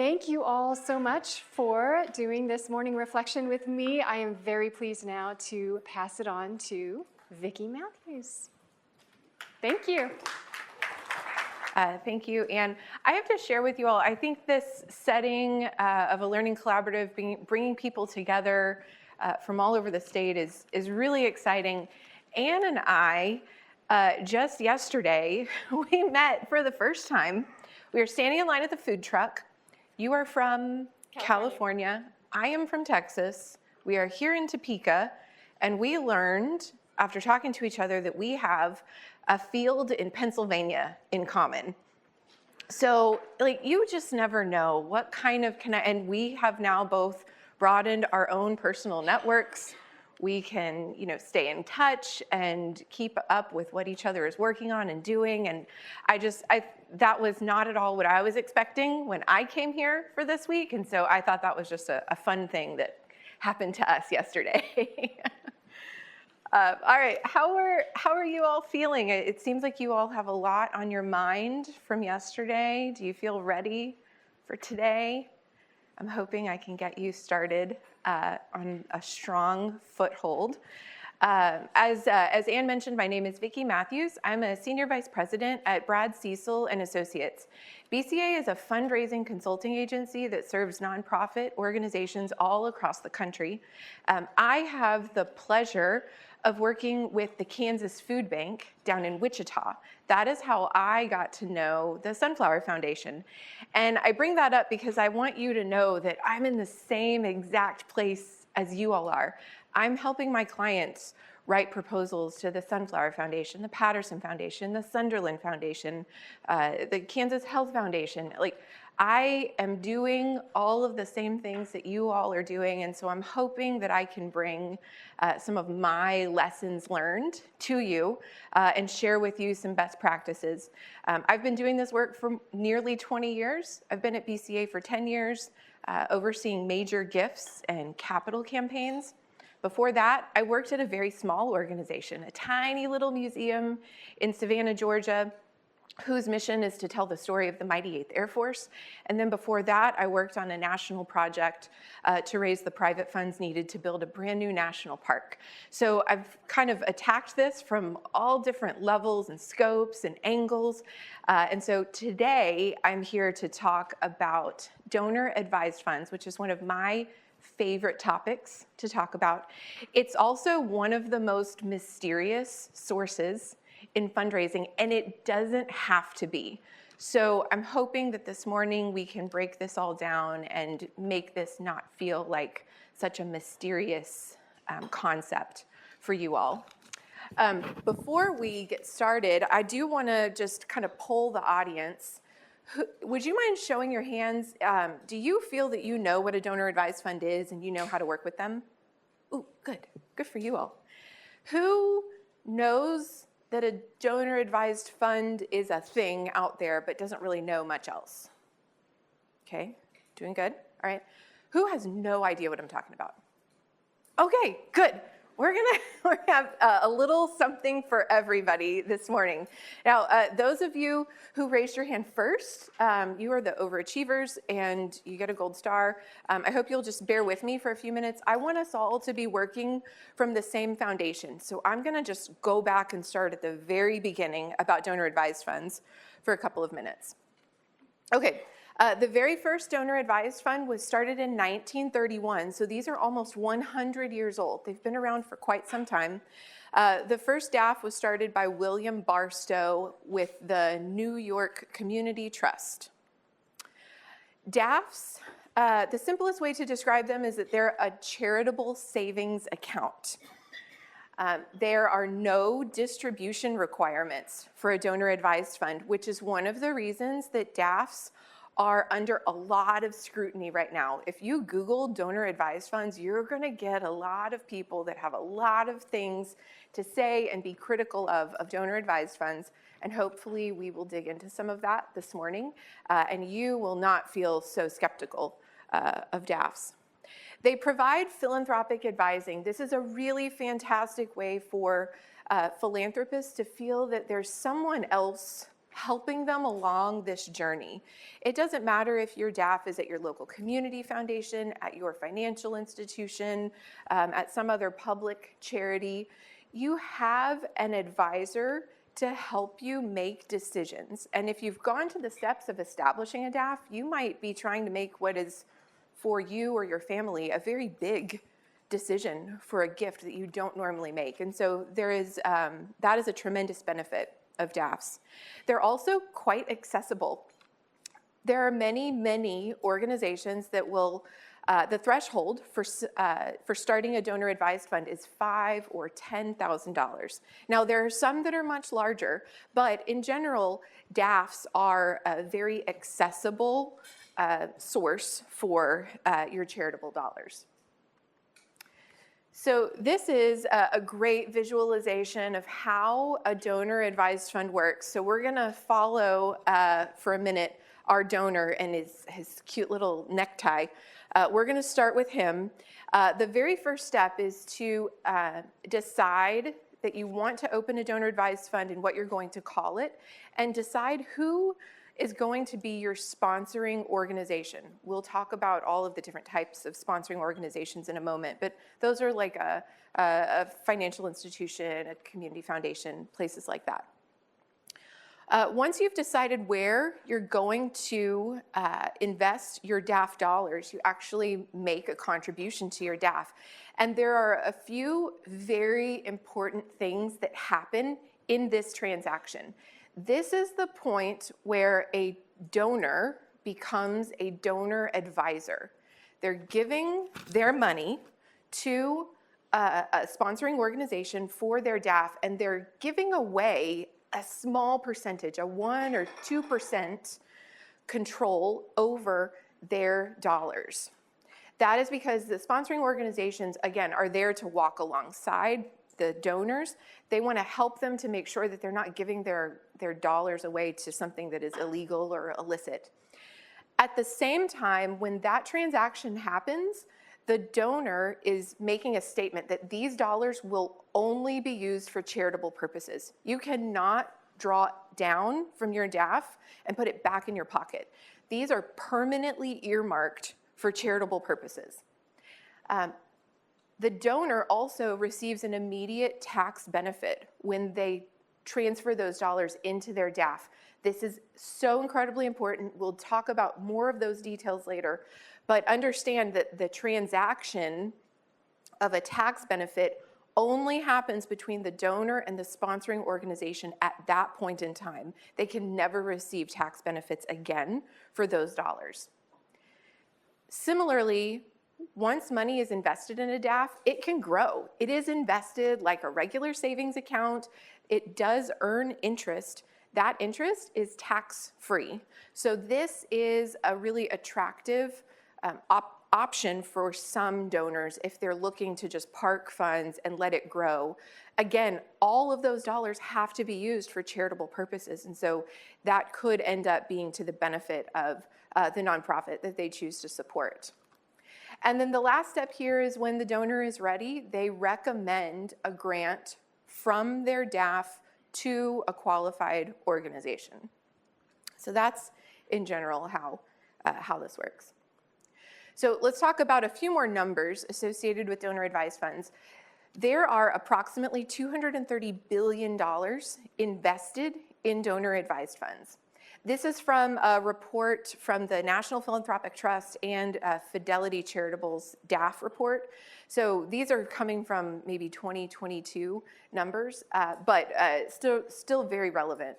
Thank you all so much for doing this morning reflection with me. I am very pleased now to pass it on to Vicki Matthews. Thank you. Thank you, Anne. I have to share with you all, I think this setting of a learning collaborative, bringing people together from all over the state is really exciting. Anne and I, just yesterday, we met for the first time. We were standing in line at the food truck. You are from California. I am from Texas. We are here in Topeka, and we learned, after talking to each other, that we have a field in Pennsylvania in common. So, you just never know what kind of and we have now both broadened our own personal networks. We can, stay in touch and keep up with what each other is working on and doing. And that was not at all what I was expecting when I came here for this week. And so I thought that was just a fun thing that happened to us yesterday. All right, how are you all feeling? It seems like you all have a lot on your mind from yesterday. Do you feel ready for today? I'm hoping I can get you started on a strong foothold. As Anne mentioned, my name is Vicki Matthews. I'm a Senior Vice President at Brad Cecil and Associates. BCA is a fundraising consulting agency that serves nonprofit organizations all across the country. I have the pleasure of working with the Kansas Food Bank down in Wichita. That is how I got to know the Sunflower Foundation. And I bring that up because I want you to know that I'm in the same exact place as you all are. I'm helping my clients write proposals to the Sunflower Foundation, the Patterson Foundation, the Sunderland Foundation, the Kansas Health Foundation. I am doing all of the same things that you all are doing, and so I'm hoping that I can bring some of my lessons learned to you and share with you some best practices. I've been doing this work for nearly 20 years. I've been at BCA for 10 years, overseeing major gifts and capital campaigns. Before that, I worked at a very small organization, a tiny little museum in Savannah, Georgia, whose mission is to tell the story of the mighty 8th Air Force. And then before that, I worked on a national project to raise the private funds needed to build a brand new national park. So I've kind of attacked this from all different levels and scopes and angles. And so today, I'm here to talk about donor-advised funds, which is one of my favorite topics to talk about. It's also one of the most mysterious sources in fundraising, and it doesn't have to be. So I'm hoping that this morning we can break this all down and make this not feel like such a mysterious concept for you all. Before we get started, I do want to just kind of poll the audience. Would you mind showing your hands? Do you feel that you know what a donor-advised fund is and you know how to work with them? Ooh, good. Good for you all. Who knows that a donor-advised fund is a thing out there but doesn't really know much else? Okay, doing good. All right. Who has no idea what I'm talking about? Okay, good. We're gonna have a little something for everybody this morning. Now, those of you who raised your hand first, you are the overachievers and you get a gold star. I hope you'll just bear with me for a few minutes. I want us all to be working from the same foundation. So I'm gonna just go back and start at the very beginning about donor-advised funds for a couple of minutes. Okay. The very first donor-advised fund was started in 1931, so these are almost 100 years old. They've been around for quite some time. The first DAF was started by William Barstow with the New York Community Trust. DAFs, the simplest way to describe them is that they're a charitable savings account. There are no distribution requirements for a donor-advised fund, which is one of the reasons that DAFs are under a lot of scrutiny right now. If you Google donor-advised funds, you're going to get a lot of people that have a lot of things to say and be critical of donor-advised funds, and hopefully we will dig into some of that this morning, and you will not feel so skeptical of DAFs. They provide philanthropic advising. This is a really fantastic way for philanthropists to feel that there's someone else helping them along this journey. It doesn't matter if your DAF is at your local community foundation, at your financial institution, at some other public charity. You have an advisor to help you make decisions. And if you've gone to the steps of establishing a DAF, you might be trying to make what is for you or your family a very big decision for a gift that you don't normally make. And so there is, that is a tremendous benefit of DAFs. They're also quite accessible. There are many organizations that will, the threshold for starting a donor advised fund is $5,000 or $10,000. Now there are some that are much larger, but in general, DAFs are a very accessible source for your charitable dollars. So this is a great visualization of how a donor advised fund works. So we're gonna follow for a minute our donor and his cute little necktie. We're gonna start with him. The very first step is to decide that you want to open a donor advised fund and what you're going to call it, and decide who is going to be your sponsoring organization. We'll talk about all of the different types of sponsoring organizations in a moment, but those are like a financial institution, a community foundation, places like that. Once you've decided where you're going to invest your DAF dollars, you actually make a contribution to your DAF. And there are a few very important things that happen in this transaction. This is the point where a donor becomes a donor advisor. They're giving their money to a sponsoring organization for their DAF, and they're giving away a small percentage, a 1 or 2% control over their dollars. That is because the sponsoring organizations, again, are there to walk alongside the donors. They want to help them to make sure that they're not giving their dollars away to something that is illegal or illicit. At the same time, when that transaction happens, the donor is making a statement that these dollars will only be used for charitable purposes. You cannot draw down from your DAF and put it back in your pocket. These are permanently earmarked for charitable purposes. The donor also receives an immediate tax benefit when they transfer those dollars into their DAF. This is so incredibly important. We'll talk about more of those details later, but understand that the transaction of a tax benefit only happens between the donor and the sponsoring organization at that point in time. They can never receive tax benefits again for those dollars. Similarly, once money is invested in a DAF, it can grow. It is invested like a regular savings account. It does earn interest. That interest is tax-free. So this is a really attractive option for some donors if they're looking to just park funds and let it grow. Again, all of those dollars have to be used for charitable purposes, and so that could end up being to the benefit of the nonprofit that they choose to support. And then the last step here is when the donor is ready, they recommend a grant from their DAF to a qualified organization. So that's in general how this works. So let's talk about a few more numbers associated with donor advised funds. There are approximately $230 billion invested in donor advised funds. This is from a report from the National Philanthropic Trust and Fidelity Charitable's DAF report. So these are coming from maybe 2022 numbers, but still very relevant,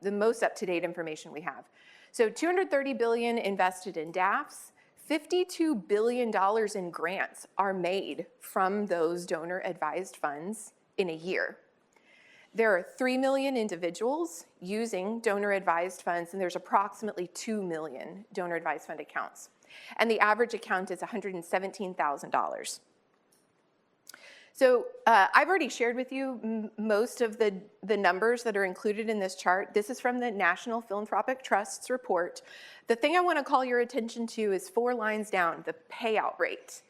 the most up-to-date information we have. So $230 billion invested in DAFs, $52 billion in grants are made from those donor advised funds in a year. There are 3 million individuals using donor advised funds, and there's approximately 2 million donor advised fund accounts. And the average account is $117,000. So I've already shared with you most of the numbers that are included in this chart. This is from the National Philanthropic Trust's report. The thing I want to call your attention to is 4 lines down, the payout rate.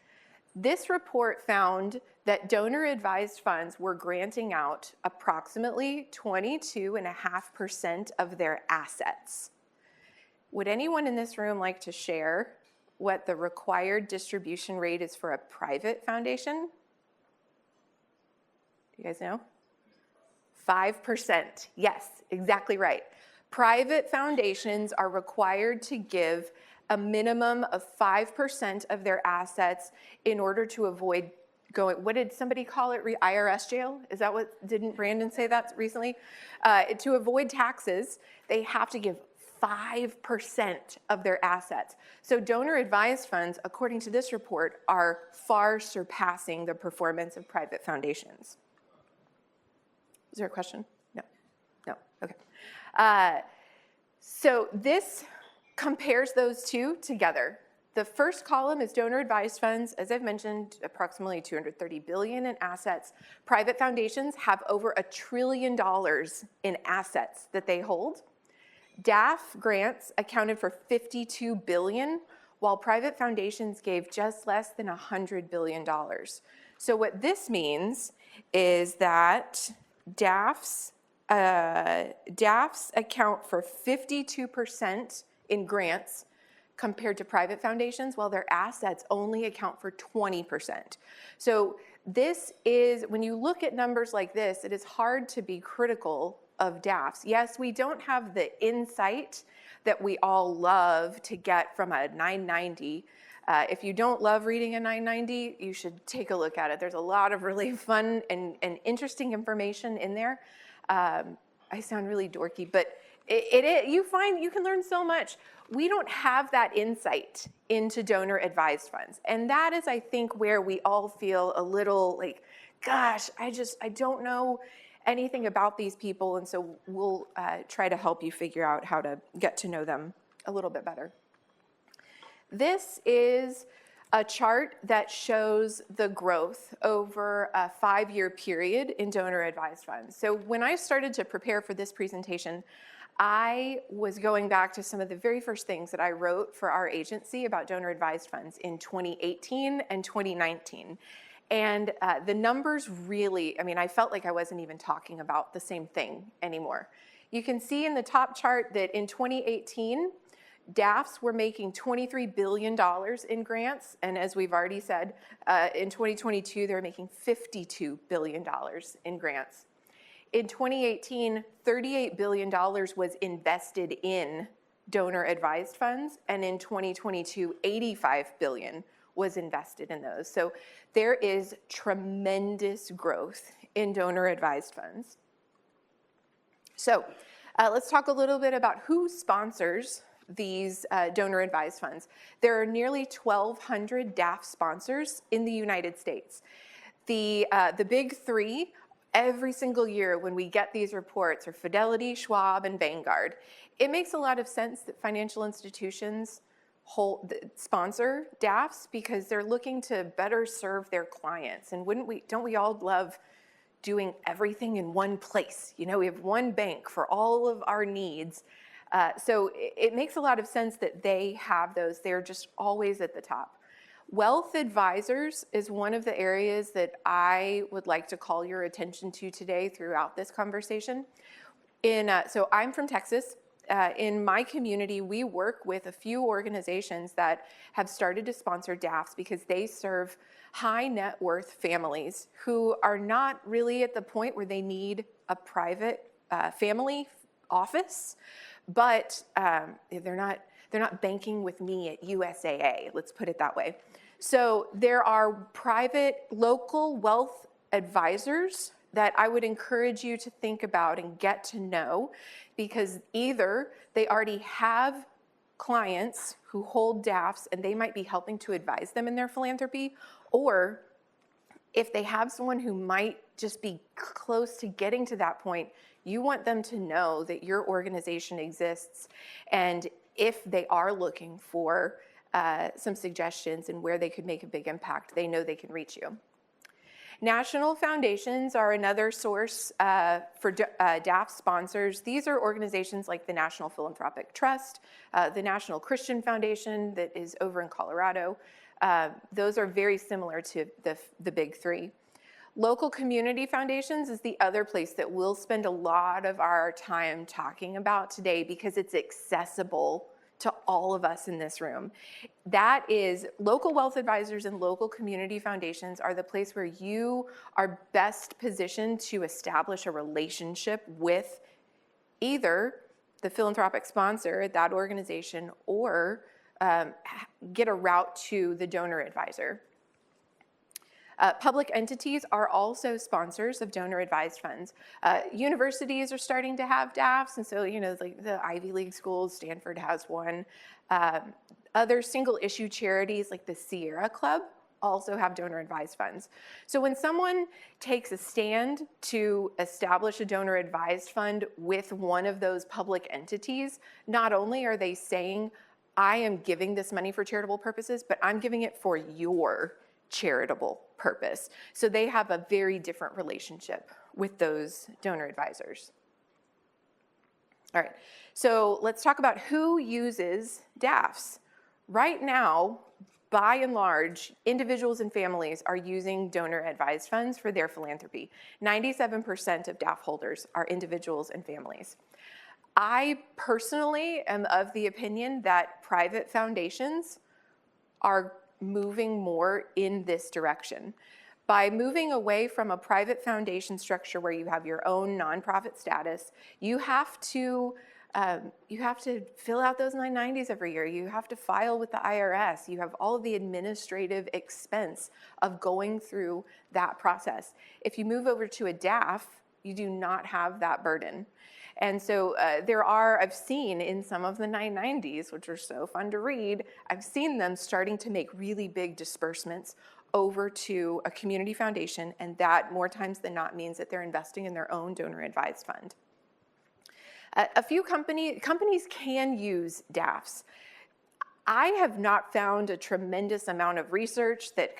This report found that donor-advised funds were granting out approximately 22.5% of their assets. Would anyone in this room like to share what the required distribution rate is for a private foundation? Do you guys know? 5%. Yes, exactly right. Private foundations are required to give a minimum of 5% of their assets in order to avoid going, what did somebody call it, IRS jail? Is that what, didn't Brandon say that recently? To avoid taxes, they have to give 5% of their assets. So donor-advised funds, according to this report, are far surpassing the performance of private foundations. Is there a question? No. No. Okay. So this compares those two together. The first column is donor-advised funds. As I've mentioned, approximately $230 billion in assets. Private foundations have over $1 trillion in assets that they hold. DAF grants accounted for $52 billion, while private foundations gave just less than $100 billion. So what this means is that DAFs account for 52% in grants compared to private foundations, while their assets only account for 20%. So this is, when you look at numbers like this, it is hard to be critical of DAFs. Yes, we don't have the insight that we all love to get from a 990. If you don't love reading a 990, you should take a look at it. There's a lot of really fun and interesting information in there. I sound really dorky, but you find you can learn so much. We don't have that insight into donor-advised funds. And that is, I think, where we all feel a little like, gosh, I don't know anything about these people. And so we'll try to help you figure out how to get to know them a little bit better. This is a chart that shows the growth over a 5-year period in donor-advised funds. So when I started to prepare for this presentation, I was going back to some of the very first things that I wrote for our agency about donor-advised funds in 2018 and 2019. And the numbers really, I felt like I wasn't even talking about the same thing anymore. You can see in the top chart that in 2018, DAFs were making $23 billion in grants, and as we've already said, in 2022, they're making $52 billion in grants. In 2018, $38 billion was invested in donor-advised funds, and in 2022, $85 billion was invested in those. So there is tremendous growth in donor-advised funds. So let's talk a little bit about who sponsors these donor-advised funds. There are nearly 1,200 DAF sponsors in the United States. The big three, every single year when we get these reports, are Fidelity, Schwab, and Vanguard. It makes a lot of sense that financial institutions sponsor DAFs because they're looking to better serve their clients. And don't we all love doing everything in one place? We have one bank for all of our needs. So it makes a lot of sense that they have those. They're just always at the top. Wealth advisors is one of the areas that I would like to call your attention to today throughout this conversation. So I'm from Texas. In my community, we work with a few organizations that have started to sponsor DAFs because they serve high net worth families who are not really at the point where they need a private family office, but they're not banking with me at USAA, let's put it that way. So there are private local wealth advisors that I would encourage you to think about and get to know, because either they already have clients who hold DAFs and they might be helping to advise them in their philanthropy, or if they have someone who might just be close to getting to that point, you want them to know that your organization exists, and if they are looking for some suggestions and where they could make a big impact, they know they can reach you. National foundations are another source for DAF sponsors. These are organizations like the National Philanthropic Trust, the National Christian Foundation that is over in Colorado. Those are very similar to the big three. Local community foundations is the other place that we'll spend a lot of our time talking about today because it's accessible to all of us in this room. That is, local wealth advisors and local community foundations are the place where you are best positioned to establish a relationship with either the philanthropic sponsor at that organization or get a route to the donor advisor. Public entities are also sponsors of donor-advised funds. Universities are starting to have DAFs, and so, like the Ivy League schools, Stanford has one. Other single-issue charities like the Sierra Club also have donor-advised funds. So when someone takes a stand to establish a donor-advised fund with one of those public entities, not only are they saying, I am giving this money for charitable purposes, but I'm giving it for your charitable purpose. So they have a very different relationship with those donor advisors. All right, so let's talk about who uses DAFs. Right now, by and large, individuals and families are using donor advised funds for their philanthropy. 97% of DAF holders are individuals and families. I personally am of the opinion that private foundations are moving more in this direction. By moving away from a private foundation structure where you have your own nonprofit status, you have to fill out those 990s every year. You have to file with the IRS. You have all of the administrative expense of going through that process. If you move over to a DAF, you do not have that burden. And so I've seen in some of the 990s, which are so fun to read, I've seen them starting to make really big disbursements over to a community foundation, and that more times than not means that they're investing in their own donor advised fund. A few companies can use DAFs. I have not found a tremendous amount of research that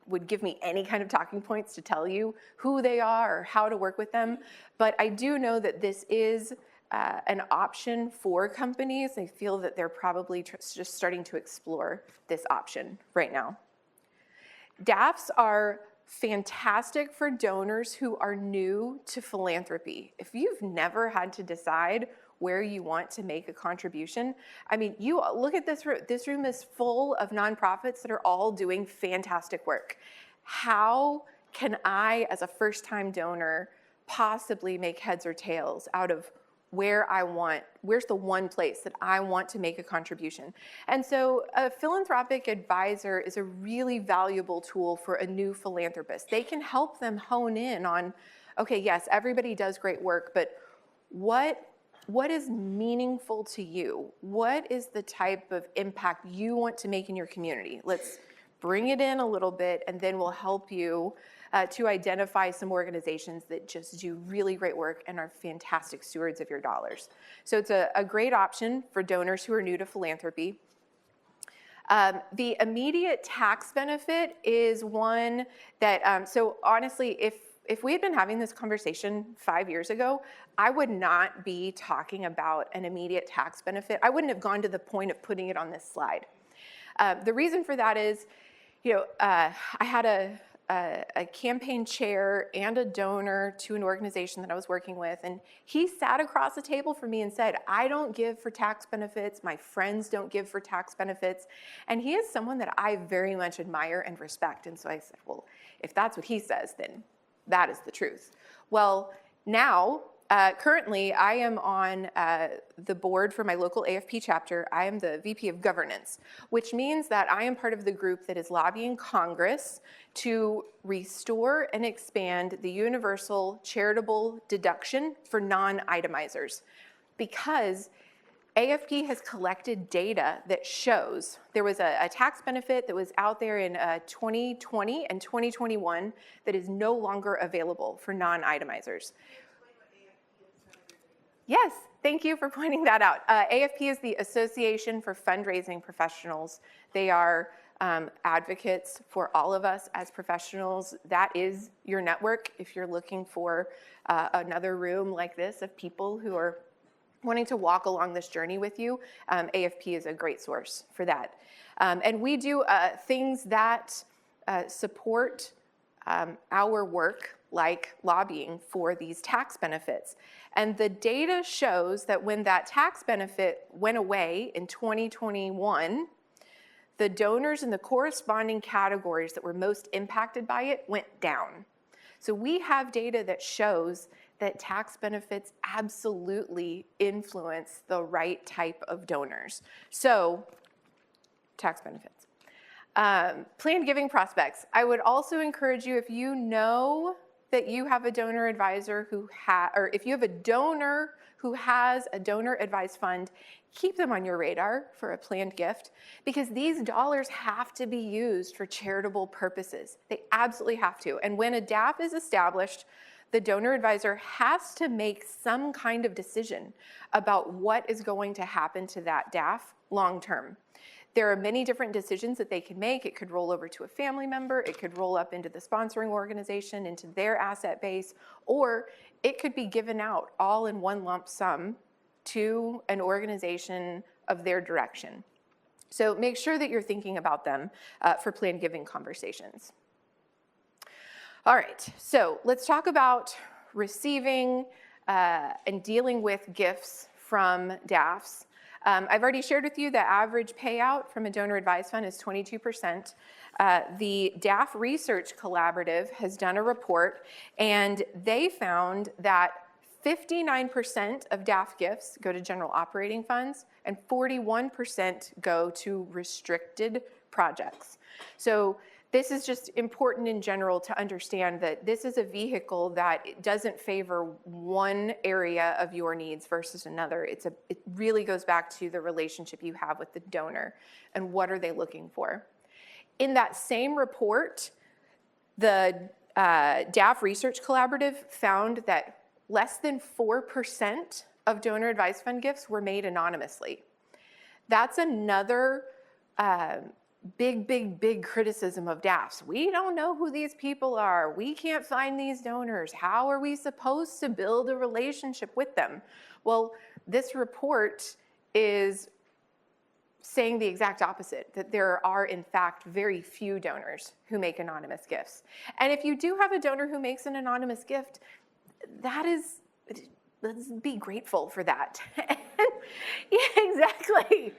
would give me any kind of talking points to tell you who they are or how to work with them. But I do know that this is an option for companies. I feel that they're probably just starting to explore this option right now. DAFs are fantastic for donors who are new to philanthropy. If you've never had to decide where you want to make a contribution, I mean, you look at this room. This room is full of nonprofits that are all doing fantastic work. How can I, as a first-time donor, possibly make heads or tails out of where's the one place that I want to make a contribution? And so a philanthropic advisor is a really valuable tool for a new philanthropist. They can help them hone in on, okay, yes, everybody does great work, but what is meaningful to you? What is the type of impact you want to make in your community? Let's bring it in a little bit, and then we'll help you to identify some organizations that just do really great work and are fantastic stewards of your dollars. So it's a great option for donors who are new to philanthropy. The immediate tax benefit is one that, so honestly, if we had been having this conversation 5 years ago, I would not be talking about an immediate tax benefit. I wouldn't have gone to the point of putting it on this slide. The reason for that is, I had a campaign chair and a donor to an organization that I was working with, and he sat across the table from me and said, I don't give for tax benefits, my friends don't give for tax benefits, and he is someone that I very much admire and respect. And so I said, well, if that's what he says, then that is the truth. Well, now, currently, I am on the board for my local AFP chapter. I am the VP of Governance, which means that I am part of the group that is lobbying Congress to restore and expand the universal charitable deduction for non-itemizers, because AFP has collected data that shows there was a tax benefit that was out there in 2020 and 2021 that is no longer available for non-itemizers. Yes, Thank you for pointing that out. AFP is the Association for Fundraising Professionals. They are advocates for all of us as professionals. That is your network if you're looking for another room like this of people who are wanting to walk along this journey with you. AFP is a great source for that. And we do things that support our work, like lobbying for these tax benefits. And the data shows that when that tax benefit went away in 2021, the donors in the corresponding categories that were most impacted by it went down. So we have data that shows that tax benefits absolutely influence the right type of donors. So, tax benefits. Planned giving prospects. I would also encourage you, if you know that you have a donor advisor or if you have a donor who has a donor advised fund, keep them on your radar for a planned gift, because these dollars have to be used for charitable purposes. They absolutely have to. And when a DAF is established, the donor advisor has to make some kind of decision about what is going to happen to that DAF long term. There are many different decisions that they can make. It could roll over to a family member, it could roll up into the sponsoring organization, into their asset base, or it could be given out all in one lump sum to an organization of their direction. So make sure that you're thinking about them for planned giving conversations. All right, so let's talk about receiving and dealing with gifts from DAFs. I've already shared with you the average payout from a donor advised fund is 22%. The DAF Research Collaborative has done a report, and they found that 59% of DAF gifts go to general operating funds, and 41% go to restricted projects. So this is just important in general to understand that this is a vehicle that doesn't favor one area of your needs versus another. It really goes back to the relationship you have with the donor and what are they looking for. In that same report, the DAF Research Collaborative found that less than 4% of donor advised fund gifts were made anonymously. That's another big criticism of DAFs. We don't know who these people are. We can't find these donors. How are we supposed to build a relationship with them? Well, this report is saying the exact opposite, that there are in fact very few donors who make anonymous gifts. And if you do have a donor who makes an anonymous gift, let's be grateful for that. Yeah, exactly.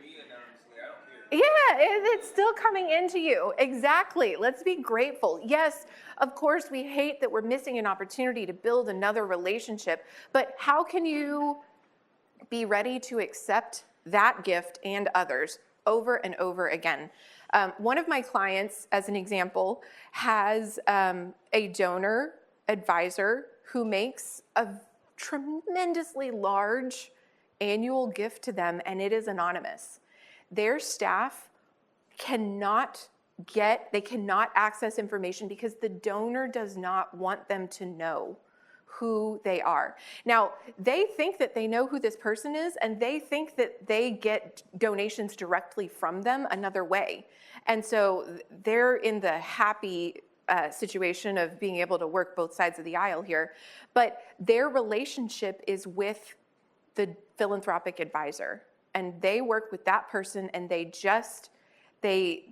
Yeah, it's still coming into you. Exactly. Let's be grateful. Yes, of course, we hate that we're missing an opportunity to build another relationship, but how can you be ready to accept that gift and others over and over again? One of my clients, as an example, has a donor advisor who makes a tremendously large annual gift to them, and it is anonymous. Their staff cannot access information because the donor does not want them to know who they are. Now, they think that they know who this person is, and they think that they get donations directly from them another way. And so they're in the happy situation of being able to work both sides of the aisle here. But their relationship is with the philanthropic advisor. And they work with that person, and they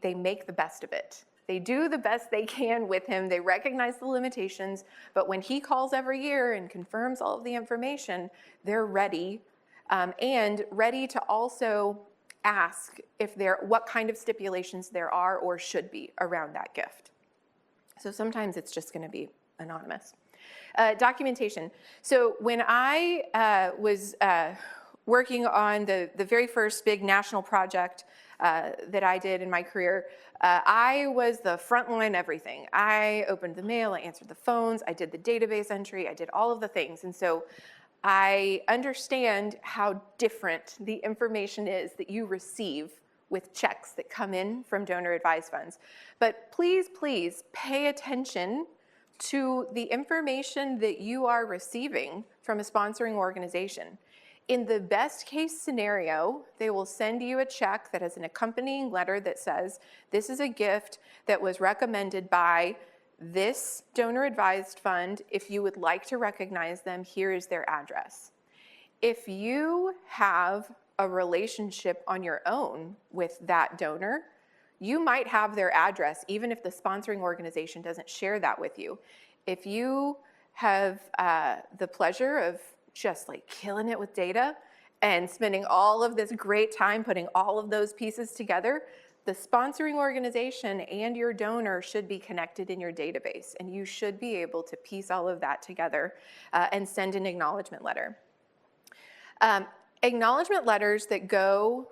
make the best of it. They do the best they can with him. They recognize the limitations, but when he calls every year and confirms all of the information, they're ready, and ready to also ask what kind of stipulations there are or should be around that gift. So sometimes it's just going to be anonymous. Documentation. So when I was working on the very first big national project that I did in my career, I was the frontline everything. I opened the mail, I answered the phones, I did the database entry, I did all of the things. And so I understand how different the information is that you receive with checks that come in from donor advised funds. But please pay attention to the information that you are receiving from a sponsoring organization. In the best case scenario, they will send you a check that has an accompanying letter that says, this is a gift that was recommended by this donor advised fund. If you would like to recognize them, here is their address. If you have a relationship on your own with that donor, you might have their address even if the sponsoring organization doesn't share that with you. If you have the pleasure of just like killing it with data and spending all of this great time putting all of those pieces together, the sponsoring organization and your donor should be connected in your database, and you should be able to piece all of that together and send an acknowledgement letter. Acknowledgement letters that go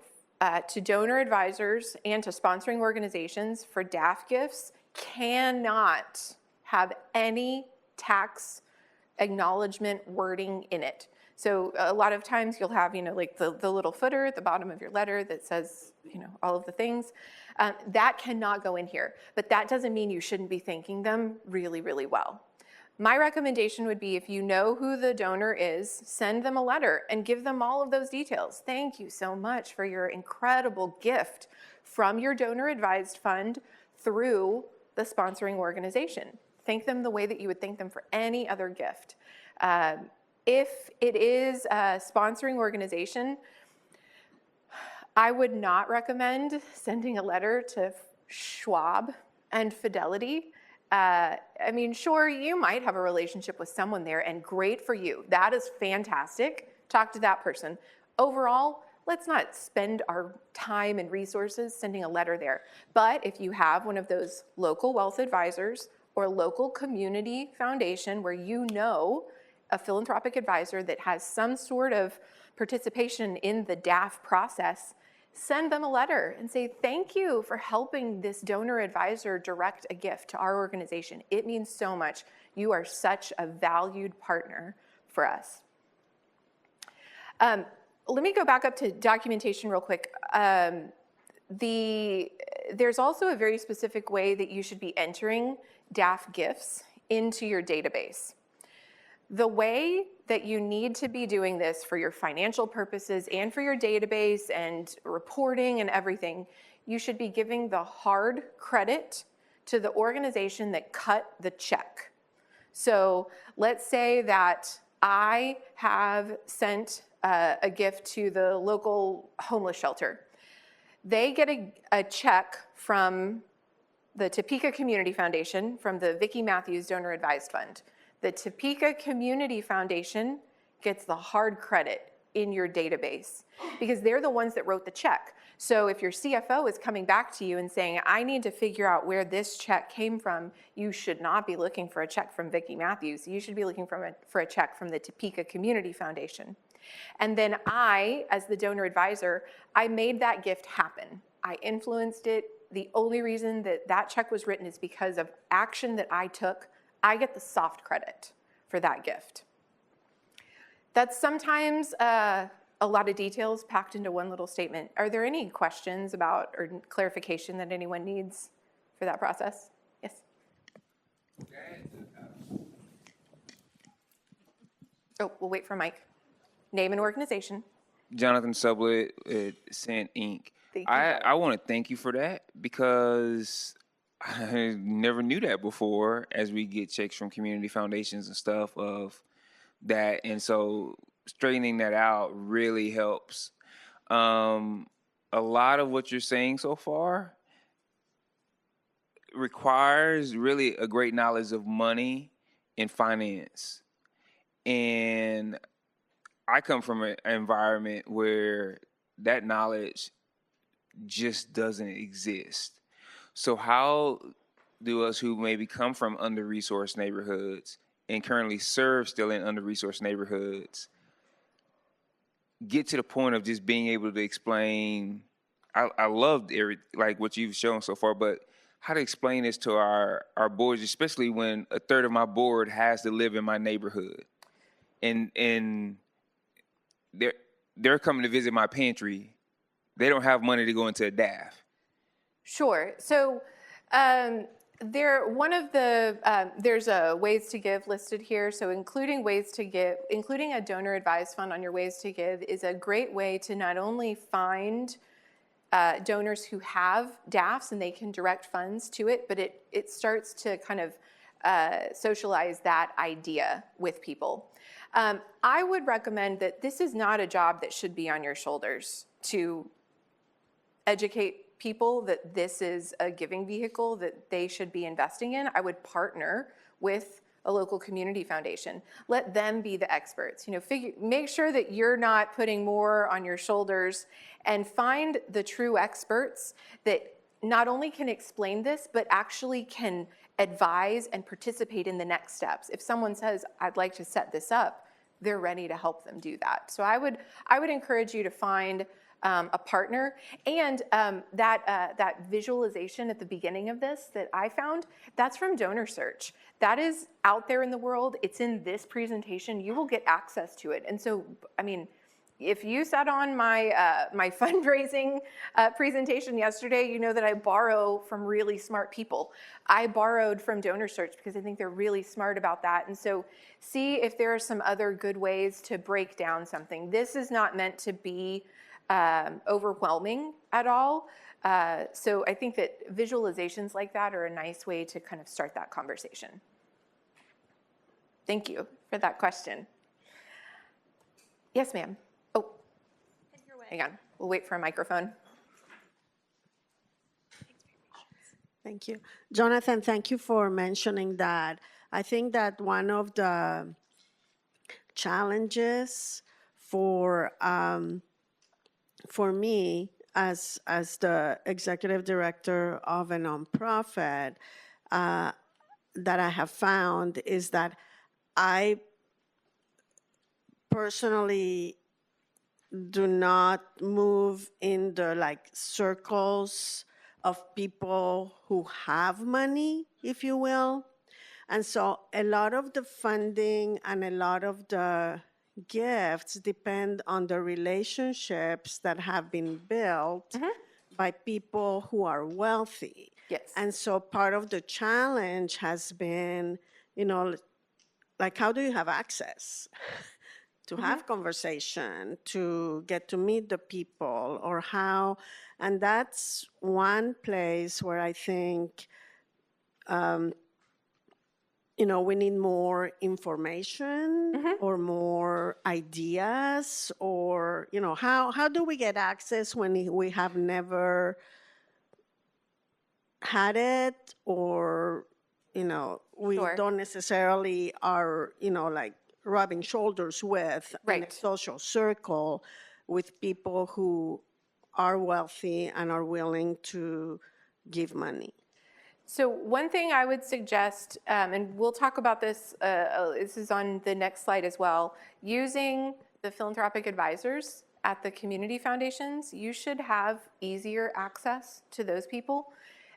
to donor advisors and to sponsoring organizations for DAF gifts cannot have any tax acknowledgement wording in it. So a lot of times you'll have, like the little footer at the bottom of your letter that says, all of the things. That cannot go in here, but that doesn't mean you shouldn't be thanking them really, really well. My recommendation would be, if you know who the donor is, send them a letter and give them all of those details. Thank you so much for your incredible gift from your donor advised fund through the sponsoring organization. Thank them the way that you would thank them for any other gift. If it is a sponsoring organization, I would not recommend sending a letter to Schwab and Fidelity. Sure, you might have a relationship with someone there, and great for you. That is fantastic. Talk to that person. Overall, let's not spend our time and resources sending a letter there. But if you have one of those local wealth advisors or local community foundation where you know a philanthropic advisor that has some sort of participation in the DAF process, send them a letter and say, thank you for helping this donor advisor direct a gift to our organization. It means so much. You are such a valued partner for us. Let me go back up to documentation real quick. There's also a very specific way that you should be entering DAF gifts into your database. The way that you need to be doing this for your financial purposes and for your database and reporting and everything, you should be giving the hard credit to the organization that cut the check. So let's say that I have sent a gift to the local homeless shelter. They get a check from the Topeka Community Foundation, from the Vicki Matthews Donor Advised Fund. The Topeka Community Foundation gets the hard credit in your database because they're the ones that wrote the check. So if your CFO is coming back to you and saying, I need to figure out where this check came from, you should not be looking for a check from Vicki Matthews. You should be looking for a check from the Topeka Community Foundation. And then I, as the donor advisor, I made that gift happen. I influenced it. The only reason that that check was written is because of action that I took. I get the soft credit for that gift. That's sometimes a lot of details packed into one little statement. Are there any questions about or clarification that anyone needs for that process? Yes? Oh, we'll wait for Mike. Name and organization. Jonathan Sublett at Cent Inc. I want to thank you for that because I never knew that before, as we get checks from community foundations and stuff of that. And so straightening that out really helps. A lot of what you're saying so far requires really a great knowledge of money and finance. And I come from an environment where that knowledge just doesn't exist. So how do us who maybe come from under-resourced neighborhoods and currently serve still in under-resourced neighborhoods get to the point of just being able to explain? I loved like what you've shown so far, but how to explain this to our boards, especially when a third of my board has to live in my neighborhood, and they're coming to visit my pantry. They don't have money to go into a DAF. Sure. So One of the there's a ways to give listed here. So including ways to give, including a donor advised fund on your ways to give is a great way to not only find donors who have DAFs and they can direct funds to it, but it starts to kind of socialize that idea with people. I would recommend that this is not a job that should be on your shoulders to educate people that this is a giving vehicle that they should be investing in. I would partner with a local community foundation. Let them be the experts. Make sure that you're not putting more on your shoulders, and find the true experts that not only can explain this, but actually can advise and participate in the next steps. If someone says, I'd like to set this up, they're ready to help them do that. So I would encourage you to find a partner, and that visualization at the beginning of this that I found, that's from Donor Search. That is out there in the world. It's in this presentation. You will get access to it. And so, I mean, if you sat on my my fundraising presentation yesterday, you know that I borrow from really smart people. I borrowed from Donor Search because I think they're really smart about that. And so see if there are some other good ways to break down something. This is not meant to be overwhelming at all. So I think that visualizations like that are a nice way to kind of start that conversation. Thank you for that question. Yes, ma'am. Oh, hang on. We'll wait for a microphone. Thank you. Jonathan, thank you for mentioning that. I think that one of the challenges for me as the executive director of a nonprofit that I have found is that I personally do not move in the circles of people who have money, if you will. And so a lot of the funding and a lot of the gifts depend on the relationships that have been built by people who are wealthy. Yes. And so part of the challenge has been, how do you have access to have conversation, to get to meet the people, or how? And that's one place where I think we need more information or more ideas, or, how do we get access when we have never had it, or, we don't necessarily are, rubbing shoulders with in a social circle with people who are wealthy and are willing to give money. So one thing I would suggest, and we'll talk about this, this is on the next slide as well, using the philanthropic advisors at the community foundations, you should have easier access to those people.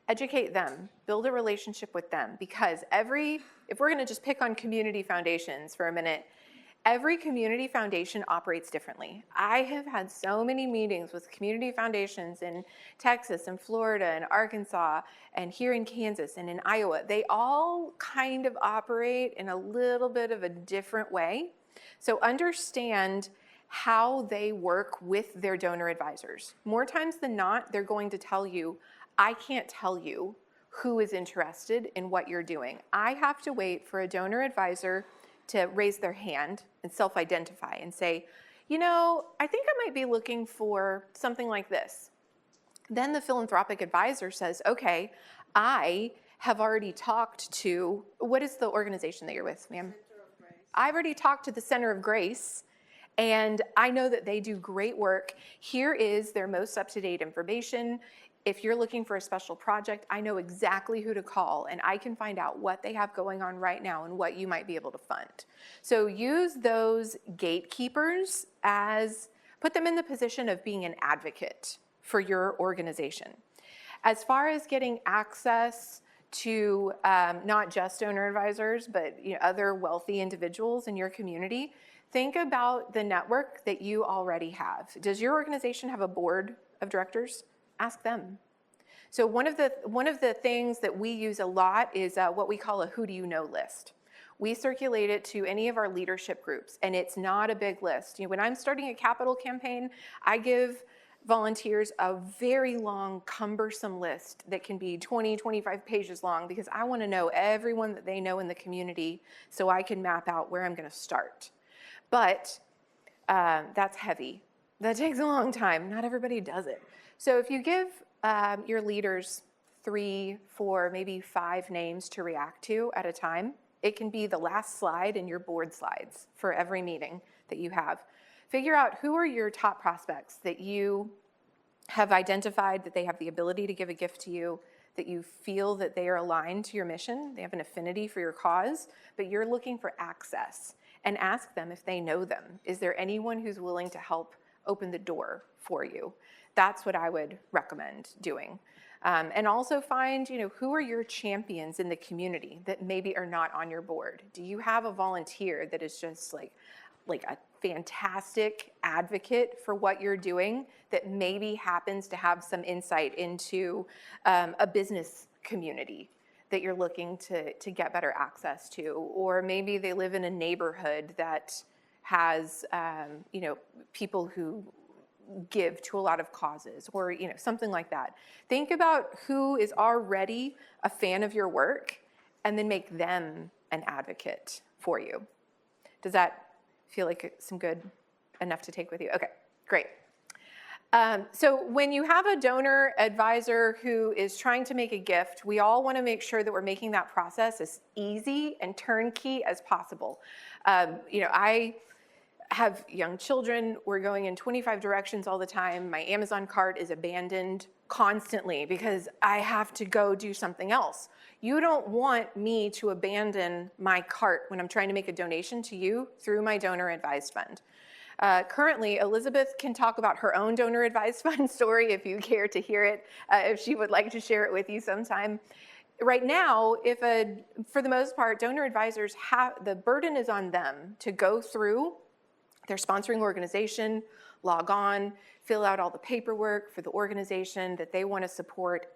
Educate them, build a relationship with them, because if we're gonna just pick on community foundations for a minute, every community foundation operates differently. I have had so many meetings with community foundations in Texas and Florida and Arkansas and here in Kansas and in Iowa. They all kind of operate in a little bit of a different way. So understand how they work with their donor advisors. More times than not, they're going to tell you, I can't tell you who is interested in what you're doing. I have to wait for a donor advisor to raise their hand and self-identify and say, I think I might be looking for something like this. Then the philanthropic advisor says, okay, I have already talked to, what is the organization that you're with, ma'am? Center of Grace. I've already talked to the Center of Grace, and I know that they do great work. Here is their most up-to-date information. If you're looking for a special project, I know exactly who to call, and I can find out what they have going on right now and what you might be able to fund. So use those gatekeepers put them in the position of being an advocate for your organization. As far as getting access to not just donor advisors, but other wealthy individuals in your community, think about the network that you already have. Does your organization have a board of directors? Ask them. So one of the things that we use a lot is what we call a who do you know list. We circulate it to any of our leadership groups, and it's not a big list. When I'm starting a capital campaign, I give volunteers a very long, cumbersome list that can be 20, 25 pages long, because I want to know everyone that they know in the community so I can map out where I'm going to start. But that's heavy. That takes a long time. Not everybody does it. So if you give your leaders 3, 4, maybe 5 names to react to at a time, it can be the last slide in your board slides for every meeting that you have. Figure out who are your top prospects that you have identified that they have the ability to give a gift to you, that you feel that they are aligned to your mission, they have an affinity for your cause, but you're looking for access. And ask them if they know them. Is there anyone who's willing to help open the door for you? That's what I would recommend doing. And also find, who are your champions in the community that maybe are not on your board? Do you have a volunteer that is just like a fantastic advocate for what you're doing that maybe happens to have some insight into a business community that you're looking to get better access to? Or maybe they live in a neighborhood that has people who give to a lot of causes, or something like that. Think about who is already a fan of your work and then make them an advocate for you. Does that feel like some good enough to take with you? Okay, great. So when you have a donor advisor who is trying to make a gift, we all want to make sure that we're making that process as easy and turnkey as possible. I have young children. We're going in 25 directions all the time. My Amazon cart is abandoned constantly because I have to go do something else. You don't want me to abandon my cart when I'm trying to make a donation to you through my donor advised fund. Currently, Elizabeth can talk about her own donor advised fund story if you care to hear it, if she would like to share it with you sometime. Right now, for the most part, donor advisors the burden is on them to go through their sponsoring organization, log on, fill out all the paperwork for the organization that they want to support.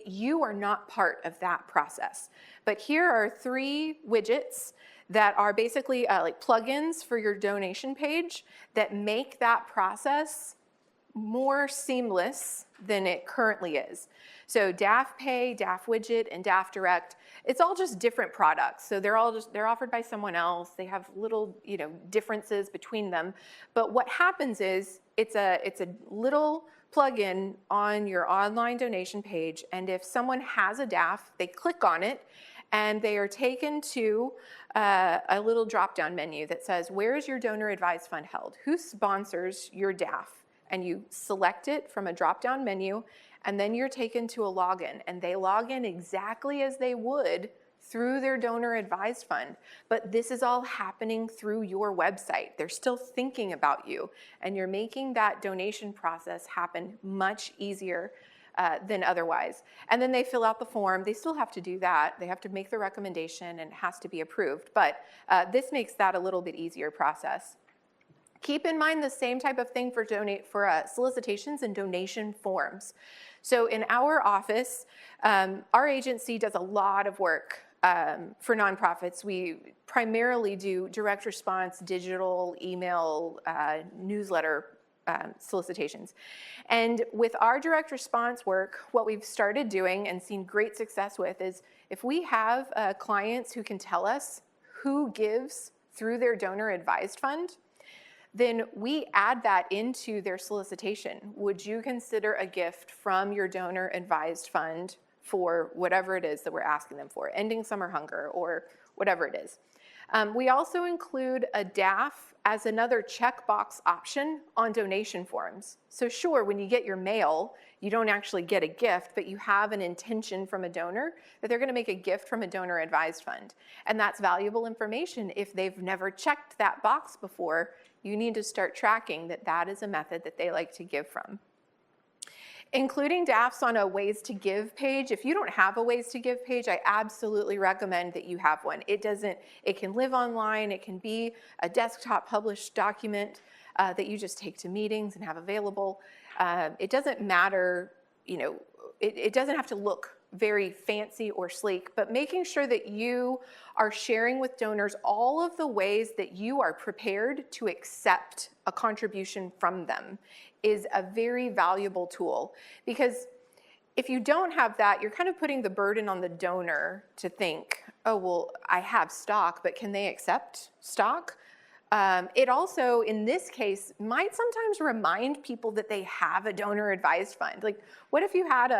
You are not part of that process. But here are 3 widgets that are basically like plugins for your donation page that make that process more seamless than it currently is. So DAF Pay, DAF Widget, and DAF Direct, it's all just different products. So they're offered by someone else. They have little, differences between them. But what happens is it's a little plugin on your online donation page, and if someone has a DAF, they click on it, and they are taken to a little drop-down menu that says, where is your donor advised fund held? Who sponsors your DAF? And you select it from a drop-down menu, and then you're taken to a login, and they log in exactly as they would through their donor advised fund. But this is all happening through your website. They're still thinking about you, and you're making that donation process happen much easier than otherwise. And then they fill out the form. They still have to do that. They have to make the recommendation, and it has to be approved. But this makes that a little bit easier process. Keep in mind the same type of thing for solicitations and donation forms. So in our office, our agency does a lot of work for nonprofits. We primarily do direct response, digital, email, newsletter solicitations. And with our direct response work, what we've started doing and seen great success with is if we have clients who can tell us who gives through their donor advised fund, then we add that into their solicitation. Would you consider a gift from your donor advised fund for whatever it is that we're asking them for, ending summer hunger or whatever it is? We also include a DAF as another checkbox option on donation forms. So sure, when you get your mail, you don't actually get a gift, but you have an intention from a donor that they're going to make a gift from a donor advised fund. And that's valuable information. If they've never checked that box before, you need to start tracking that that is a method that they like to give from. Including DAFs on a Ways to Give page. If you don't have a Ways to Give page, I absolutely recommend that you have one. It can live online. It can be a desktop published document that you just take to meetings and have available. It doesn't matter, it doesn't have to look very fancy or sleek, but making sure that you are sharing with donors all of the ways that you are prepared to accept a contribution from them is a very valuable tool. Because if you don't have that, you're kind of putting the burden on the donor to think, oh, well, I have stock, but can they accept stock? It also, in this case, might sometimes remind people that they have a donor advised fund. Like, what if you had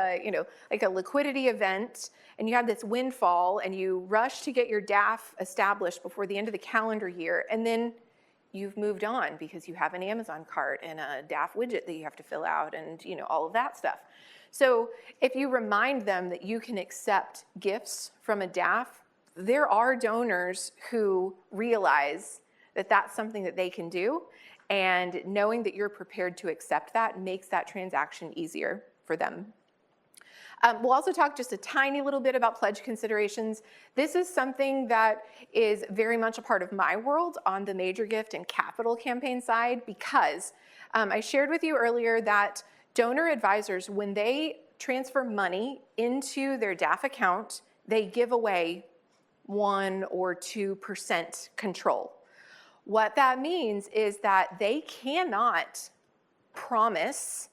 like a liquidity event and you had this windfall and you rush to get your DAF established before the end of the calendar year, and then you've moved on because you have an Amazon cart and a DAF widget that you have to fill out and all of that stuff. So if you remind them that you can accept gifts from a DAF, there are donors who realize that that's something that they can do, and knowing that you're prepared to accept that makes that transaction easier for them. We'll also talk just a tiny little bit about pledge considerations. This is something that is very much a part of my world on the major gift and capital campaign side, because I shared with you earlier that donor advisors, when they transfer money into their DAF account, they give away 1 or 2% control. What that means is that they cannot promise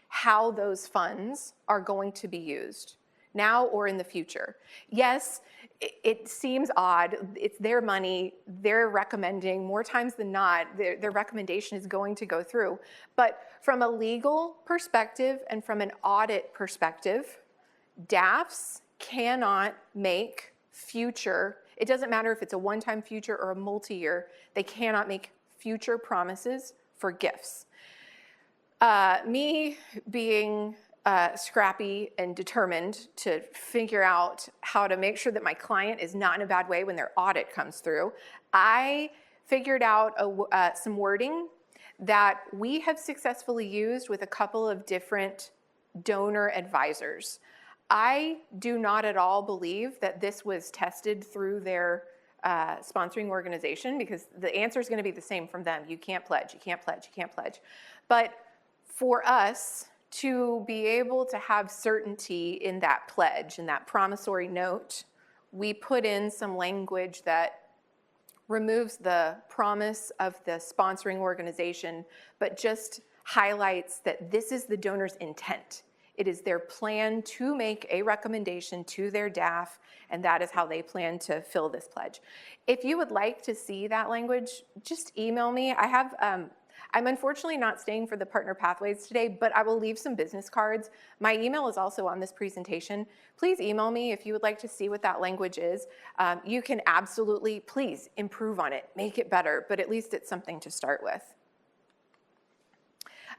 how those funds are going to be used now or in the future. Yes, it seems odd. It's their money. They're recommending, more times than not, their recommendation is going to go through. But from a legal perspective and from an audit perspective, DAFs cannot make future, it doesn't matter if it's a one-time future or a multi-year, they cannot make future promises for gifts. Me being scrappy and determined to figure out how to make sure that my client is not in a bad way when their audit comes through, I figured out some wording that we have successfully used with a couple of different donor advisors. I do not at all believe that this was tested through their sponsoring organization, because the answer is going to be the same from them. You can't pledge, you can't pledge, you can't pledge. But for us to be able to have certainty in that pledge, in that promissory note, we put in some language that removes the promise of the sponsoring organization, but just highlights that this is the donor's intent. It is their plan to make a recommendation to their DAF, and that is how they plan to fill this pledge. If you would like to see that language, just email me. I'm unfortunately not staying for the Partner Pathways today, but I will leave some business cards. My email is also on this presentation. Please email me if you would like to see what that language is. You can absolutely, please, improve on it, make it better, but at least it's something to start with.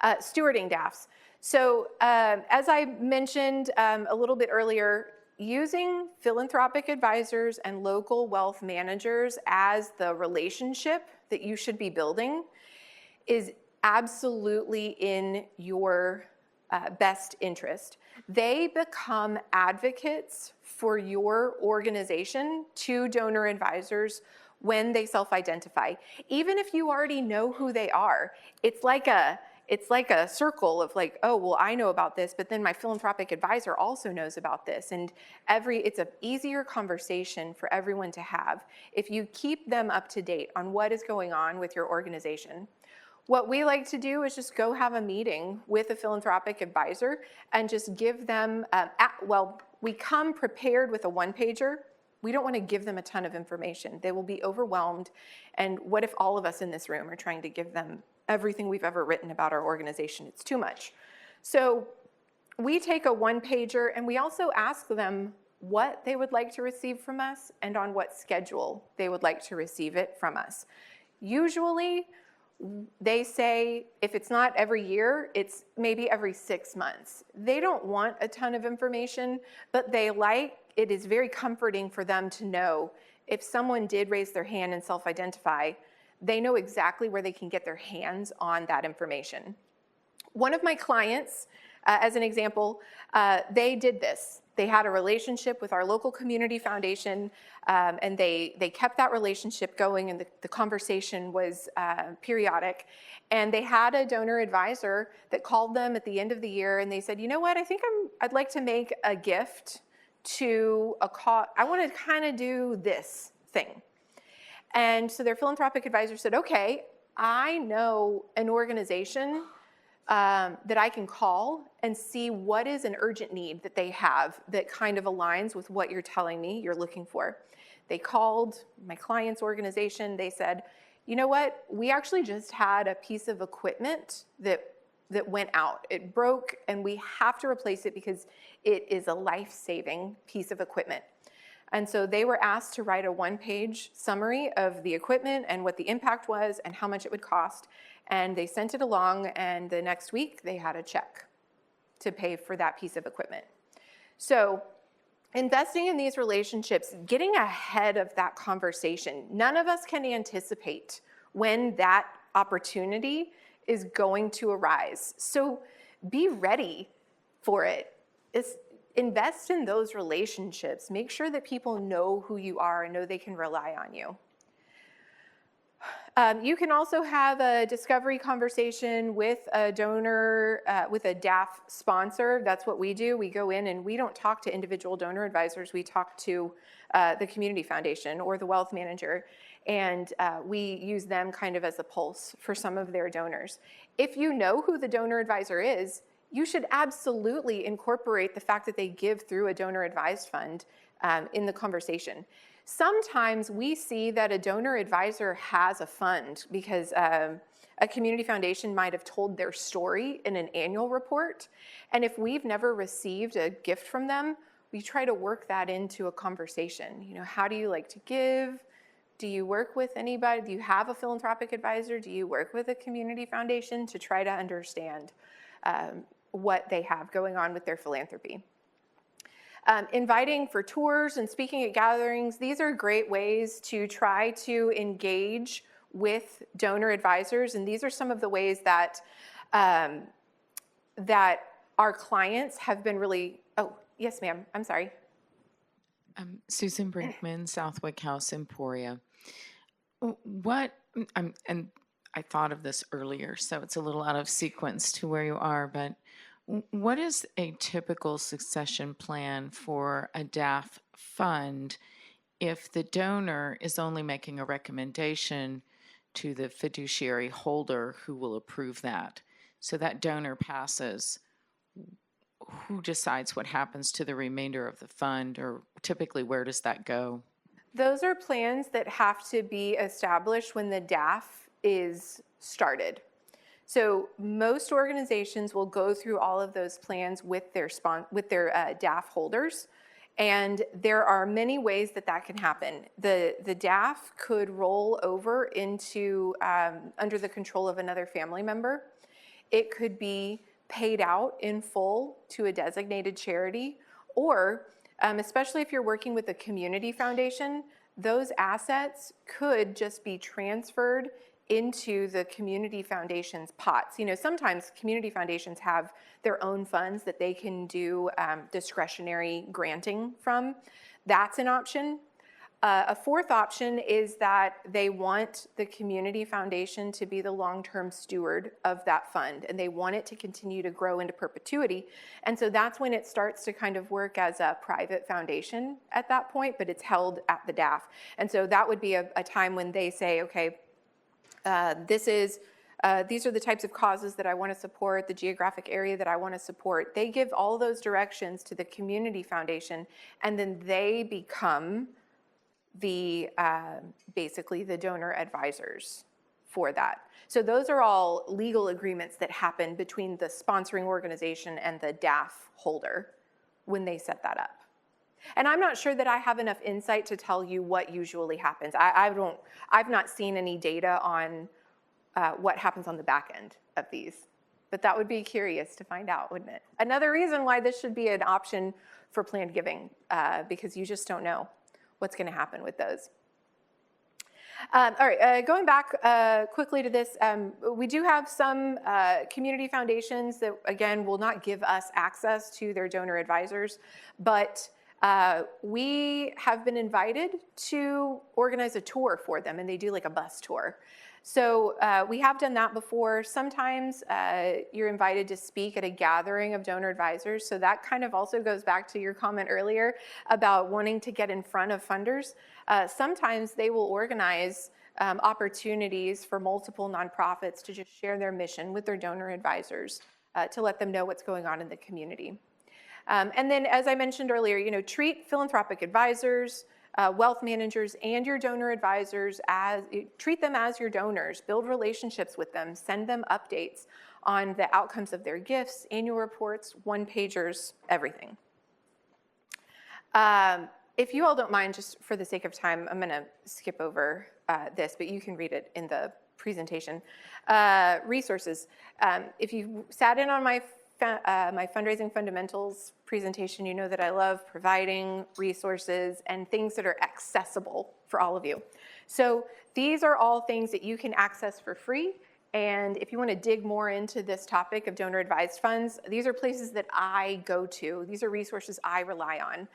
Stewarding DAFs. So as I mentioned a little bit earlier, using philanthropic advisors and local wealth managers as the relationship that you should be building is absolutely in your best interest. They become advocates for your organization to donor advisors when they self-identify. Even if you already know who they are, it's like a circle of like, oh, well, I know about this, but then my philanthropic advisor also knows about this. And it's an easier conversation for everyone to have if you keep them up to date on what is going on with your organization. What we like to do is just go have a meeting with a philanthropic advisor and just give them, we come prepared with a one-pager. We don't want to give them a ton of information. They will be overwhelmed. And what if all of us in this room are trying to give them everything we've ever written about our organization? It's too much. So we take a one-pager and we also ask them what they would like to receive from us and on what schedule they would like to receive it from us. Usually, they say if it's not every year, it's maybe every 6 months. They don't want a ton of information, but it is very comforting for them to know if someone did raise their hand and self-identify, they know exactly where they can get their hands on that information. One of my clients, as an example, they did this. They had a relationship with our local community foundation, and they kept that relationship going, and the conversation was periodic. And they had a donor advisor that called them at the end of the year, and they said, you know what, I'd like to make a gift to a cause. I want to kind of do this thing. And so their philanthropic advisor said, okay, I know an organization that I can call and see what is an urgent need that they have that kind of aligns with what you're telling me you're looking for. They called my client's organization. They said, you know what? We actually just had a piece of equipment that went out. It broke, and we have to replace it because it is a life-saving piece of equipment. And so they were asked to write a one-page summary of the equipment and what the impact was and how much it would cost. And they sent it along, and the next week they had a check to pay for that piece of equipment. So investing in these relationships, getting ahead of that conversation, none of us can anticipate when that opportunity is going to arise. So be ready for it. Invest in those relationships. Make sure that people know who you are and know they can rely on you. You can also have a discovery conversation with a donor, with a DAF sponsor. That's what we do. We go in and we don't talk to individual donor advisors. We talk to the community foundation or the wealth manager, and we use them kind of as a pulse for some of their donors. If you know who the donor advisor is, you should absolutely incorporate the fact that they give through a donor advised fund in the conversation. Sometimes we see that a donor advisor has a fund because a community foundation might have told their story in an annual report. And if we've never received a gift from them, we try to work that into a conversation. You know, how do you like to give? Do you work with anybody? Do you have a philanthropic advisor? Do you work with a community foundation to try to understand what they have going on with their philanthropy? Inviting for tours and speaking at gatherings, these are great ways to try to engage with donor advisors, and these are some of the ways that that our clients have been really, oh, yes, ma'am, I'm sorry. Susan Brinkman, Southwick House, Emporia. And I thought of this earlier, so it's a little out of sequence to where you are, but what is a typical succession plan for a DAF fund if the donor is only making a recommendation to the fiduciary holder who will approve that? So that donor passes. Who decides what happens to the remainder of the fund, or typically where does that go? Those are plans that have to be established when the DAF is started. So most organizations will go through all of those plans with their DAF holders, and there are many ways that can happen. The DAF could roll over into under the control of another family member. It could be paid out in full to a designated charity, or especially if you're working with a community foundation, those assets could just be transferred into the community foundation's pots. You know, sometimes community foundations have their own funds that they can do discretionary granting from. That's an option. A fourth option is that they want the community foundation to be the long-term steward of that fund, and they want it to continue to grow into perpetuity. And so that's when it starts to kind of work as a private foundation at that point, but it's held at the DAF. And so that would be a time when they say, okay, these are the types of causes that I want to support, the geographic area that I want to support. They give all those directions to the community foundation, and then they become basically the donor advisors for that. So those are all legal agreements that happen between the sponsoring organization and the DAF holder when they set that up. And I'm not sure that I have enough insight to tell you what usually happens. I've not seen any data on what happens on the back end of these, but that would be curious to find out, wouldn't it? Another reason why this should be an option for planned giving, because you just don't know what's going to happen with those. All right, going back quickly to this, we do have some community foundations that, again, will not give us access to their donor advisors, but we have been invited to organize a tour for them, and they do like a bus tour. So we have done that before. Sometimes you're invited to speak at a gathering of donor advisors. So that kind of also goes back to your comment earlier about wanting to get in front of funders. Sometimes they will organize opportunities for multiple nonprofits to just share their mission with their donor advisors to let them know what's going on in the community. And then, as I mentioned earlier, treat philanthropic advisors, wealth managers, and your donor advisors treat them as your donors. Build relationships with them. Send them updates on the outcomes of their gifts, annual reports, one-pagers, everything. If you all don't mind, just for the sake of time, I'm going to skip over this, but you can read it in the presentation. Resources. If you sat in on my fundraising fundamentals presentation, you know that I love providing resources and things that are accessible for all of you. So these are all things that you can access for free. And if you want to dig more into this topic of donor advised funds, these are places that I go to. These are resources I rely on.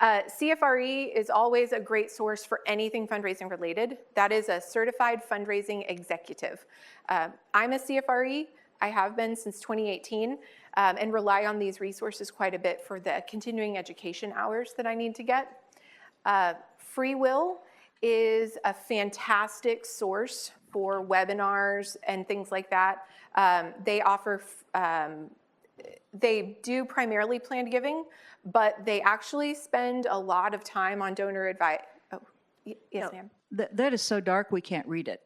CFRE is always a great source for anything fundraising related. That is a certified fundraising executive. I'm a CFRE. I have been since 2018 and rely on these resources quite a bit for the continuing education hours that I need to get. Free Will is a fantastic source for webinars and things like that. They offer, they do primarily planned giving, but they actually spend a lot of time on donor advice. Oh, yes, ma'am. That is so dark we can't read it.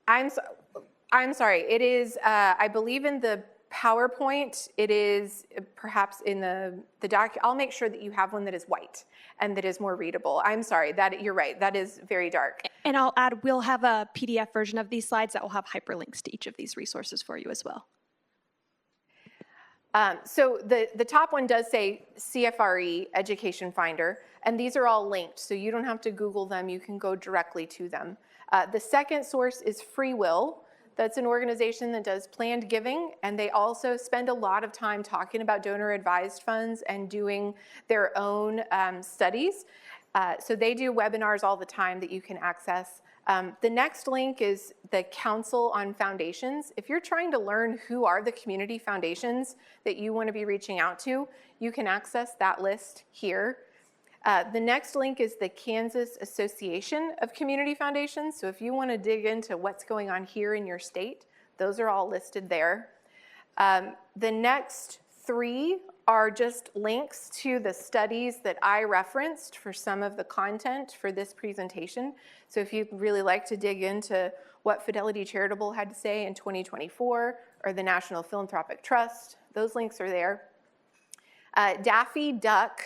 I'm sorry. It is, I believe in the PowerPoint. It is perhaps in the doc. I'll make sure that you have one that is white and that is more readable. I'm sorry. That you're right. That is very dark. And I'll add, we'll have a PDF version of these slides that will have hyperlinks to each of these resources for you as well. So the top one does say CFRE Education Finder, and these are all linked, so you don't have to Google them. You can go directly to them. The second source is Free Will. That's an organization that does planned giving, and they also spend a lot of time talking about donor advised funds and doing their own studies. So they do webinars all the time that you can access. The next link is the Council on Foundations. If you're trying to learn who are the community foundations that you want to be reaching out to, you can access that list here. The next link is the Kansas Association of Community Foundations. So if you want to dig into what's going on here in your state, those are all listed there. The next three are just links to the studies that I referenced for some of the content for this presentation. So if you'd really like to dig into what Fidelity Charitable had to say in 2024 or the National Philanthropic Trust, those links are there. Daffy Duck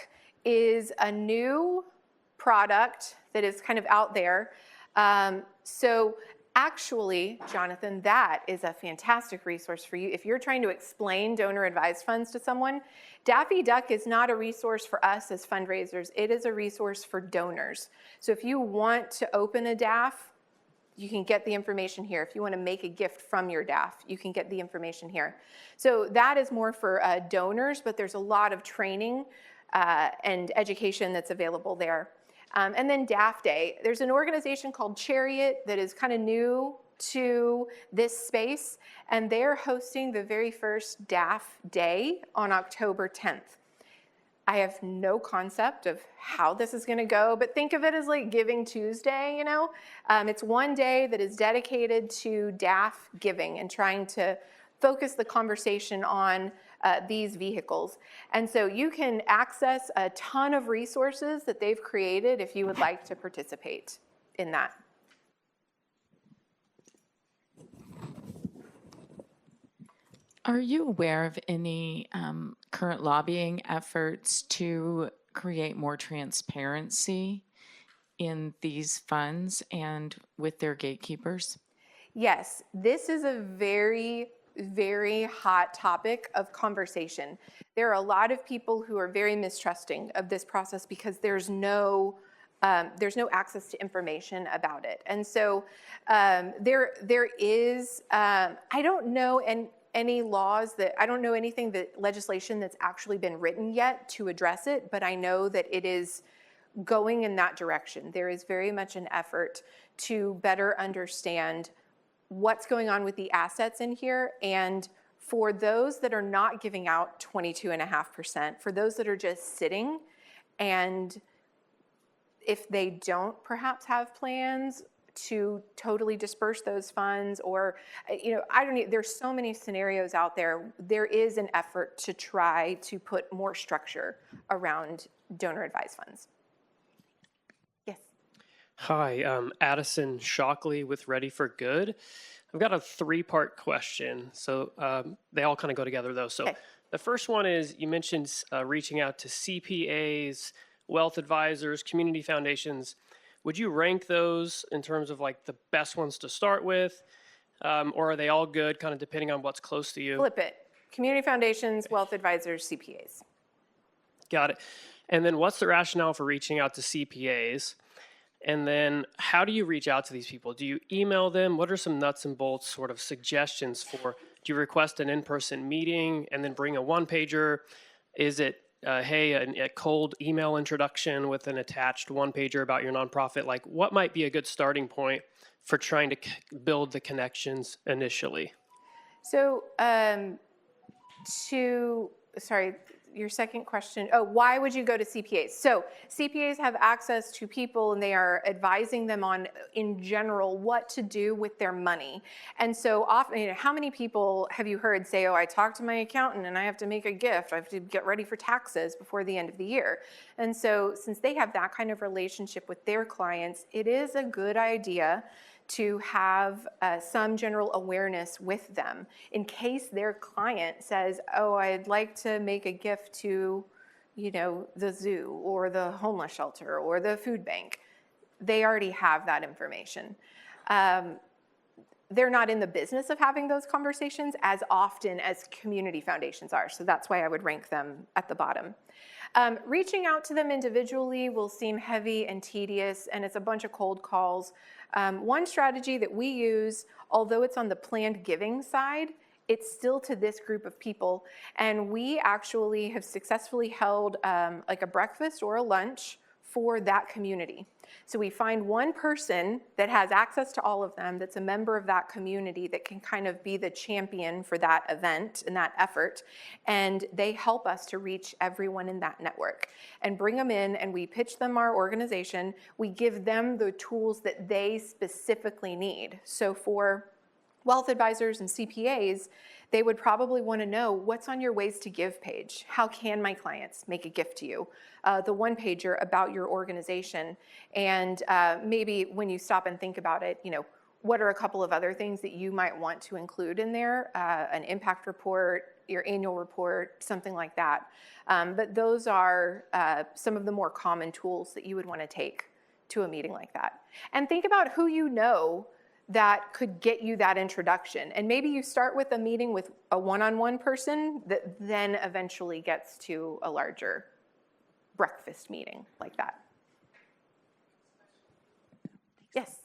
is a new product that is kind of out there. So actually, Jonathan, that is a fantastic resource for you. If you're trying to explain donor advised funds to someone, Daffy Duck is not a resource for us as fundraisers. It is a resource for donors. So if you want to open a DAF, you can get the information here. If you want to make a gift from your DAF, you can get the information here. So that is more for donors, but there's a lot of training and education that's available there. And then DAF Day. There's an organization called Chariot that is kind of new to this space, and they're hosting the very first DAF Day on October 10th. I have no concept of how this is going to go, but think of it as like Giving Tuesday, you know? It's one day that is dedicated to DAF giving and trying to focus the conversation on these vehicles. And so you can access a ton of resources that they've created if you would like to participate in that. Are you aware of any current lobbying efforts to create more transparency in these funds and with their gatekeepers? Yes, this is a very hot topic of conversation. There are a lot of people who are very mistrusting of this process because there's no there's no access to information about it. And so there is, I don't know any laws I don't know anything legislation that's actually been written yet to address it, but I know that it is going in that direction. There is very much an effort to better understand what's going on with the assets in here, and for those that are not giving out 22.5%, for those that are just sitting, and if they don't perhaps have plans to totally disperse those funds, or, I don't know, there's so many scenarios out there. There is an effort to try to put more structure around donor advised funds. Yes. Hi, Addison Shockley with Ready for Good. I've got a 3-part question. So they all kind of go together though. So the first one is, you mentioned reaching out to CPAs, wealth advisors, community foundations. Would you rank those in terms of like the best ones to start with? Or are they all good, kind of depending on what's close to you? Flip it. Community foundations, wealth advisors, CPAs. Got it. And then what's the rationale for reaching out to CPAs? And then how do you reach out to these people? Do you email them? What are some nuts and bolts sort of suggestions for, do you request an in-person meeting and then bring a one-pager? Is it, a cold email introduction with an attached one-pager about your nonprofit? Like, what might be a good starting point for trying to build the connections initially? So your second question, why would you go to CPAs? So CPAs have access to people, and they are advising them on, in general, what to do with their money. And so often, how many people have you heard say, I talked to my accountant and I have to make a gift. I have to get ready for taxes before the end of the year. And so since they have that kind of relationship with their clients, it is a good idea to have some general awareness with them in case their client says, I'd like to make a gift to, the zoo or the homeless shelter or the food bank. They already have that information. They're not in the business of having those conversations as often as community foundations are. So that's why I would rank them at the bottom. Reaching out to them individually will seem heavy and tedious, and it's a bunch of cold calls. One strategy that we use, although it's on the planned giving side, it's still to this group of people. And we actually have successfully held like a breakfast or a lunch for that community. So we find one person that has access to all of them, that's a member of that community, that can kind of be the champion for that event and that effort. And they help us to reach everyone in that network and bring them in, and we pitch them our organization. We give them the tools that they specifically need. So for wealth advisors and CPAs, they would probably want to know, what's on your Ways to Give page? How can my clients make a gift to you? The one pager about your organization. And maybe when you stop and think about it, what are a couple of other things that you might want to include in there? An impact report, your annual report, something like that. But those are some of the more common tools that you would want to take to a meeting like that. And think about who you know that could get you that introduction. And maybe you start with a meeting with a one-on-one person that then eventually gets to a larger breakfast meeting like that. Yes.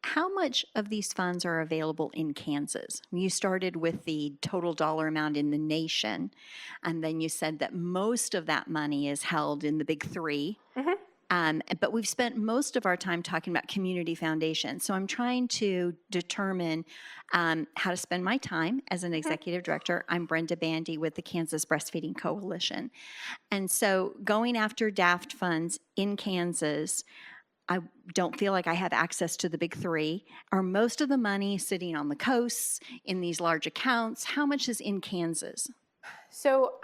How much of these funds are available in Kansas? You started with the total dollar amount in the nation, and then you said that most of that money is held in the big three. Mm-hmm. But we've spent most of our time talking about community foundations. So I'm trying to determine how to spend my time as an executive director. I'm Brenda Bandy with the Kansas Breastfeeding Coalition. And so going after DAFT funds in Kansas, I don't feel like I have access to the big three. Are most of the money sitting on the coasts in these large accounts? How much is in Kansas? So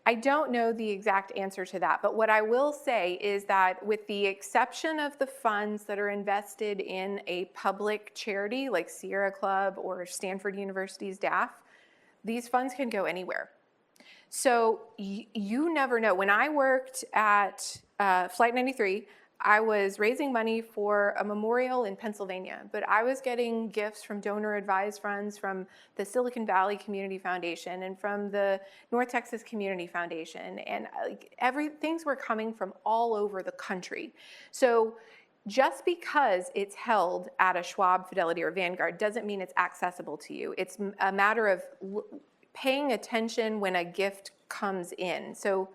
I don't know the exact answer to that, but what I will say is that with the exception of the funds that are invested in a public charity like Sierra Club or Stanford University's DAF, these funds can go anywhere. So you never know. When I worked at Flight 93, I was raising money for a memorial in Pennsylvania, but I was getting gifts from donor advised funds from the Silicon Valley Community Foundation and from the North Texas Community Foundation, and things were coming from all over the country. So just because it's held at a Schwab, Fidelity, or Vanguard doesn't mean it's accessible to you. It's a matter of paying attention when a gift comes in. So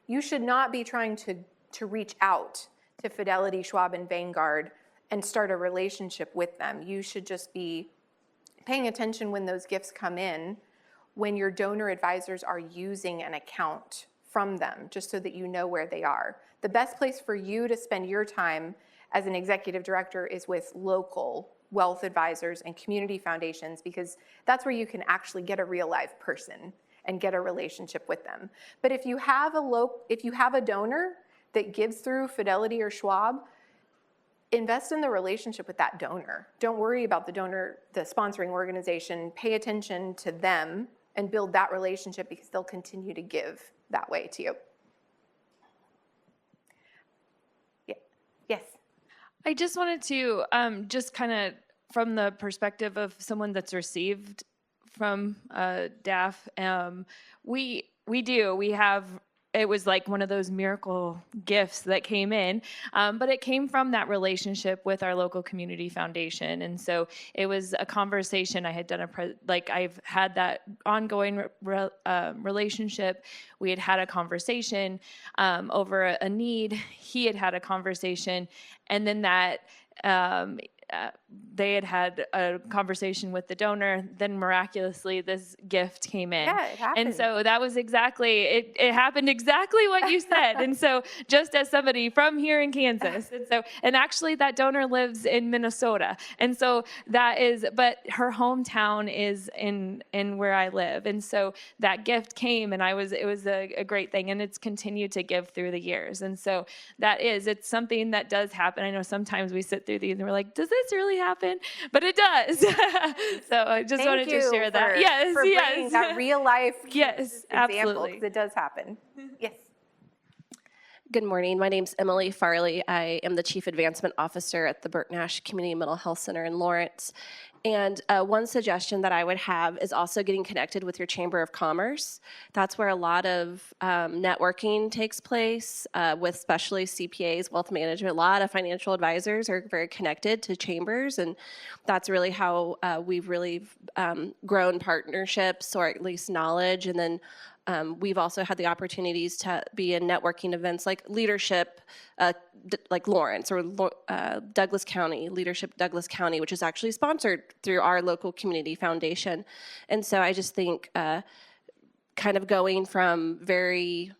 you should not be trying to reach out to Fidelity, Schwab, and Vanguard and start a relationship with them. You should just be paying attention when those gifts come in, when your donor advisors are using an account from them, just so that you know where they are. The best place for you to spend your time as an executive director is with local wealth advisors and community foundations, because that's where you can actually get a real live person and get a relationship with them. But if you have a donor that gives through Fidelity or Schwab, invest in the relationship with that donor. Don't worry about the donor, the sponsoring organization. Pay attention to them and build that relationship, because they'll continue to give that way to you. Yeah. Yes. I just wanted to just kind of from the perspective of someone that's received from DAF, we have. It was like one of those miracle gifts that came in, but it came from that relationship with our local community foundation. And so it was a conversation. I had done I've had that ongoing relationship. We had a conversation over a need. He had a conversation, and then that they had a conversation with the donor. Then miraculously, this gift came in. Yeah, it happened. And so that was exactly, it happened exactly what you said. And so just as somebody from here in Kansas, and actually that donor lives in Minnesota. And so but her hometown is in where I live. And so that gift came, and it was a great thing. And it's continued to give through the years. And so it's something that does happen. I know sometimes we sit through these and we're like, does this really happen? But it does. So I just wanted to share that. Yes, for bringing that real life yes, example, absolutely. because it does happen. Yes. Good morning. My name's Emily Farley. I am the Chief Advancement Officer at the Burke Nash Community Mental Health Center in Lawrence. And one suggestion that I would have is also getting connected with your Chamber of Commerce. That's where a lot of networking takes place with especially CPAs, wealth management. A lot of financial advisors are very connected to chambers, and that's really how we've really grown partnerships, or at least knowledge. And then we've also had the opportunities to be in networking events like Leadership, like Lawrence, or Douglas County, Leadership Douglas County, which is actually sponsored through our local community foundation. And so I just think kind of going from very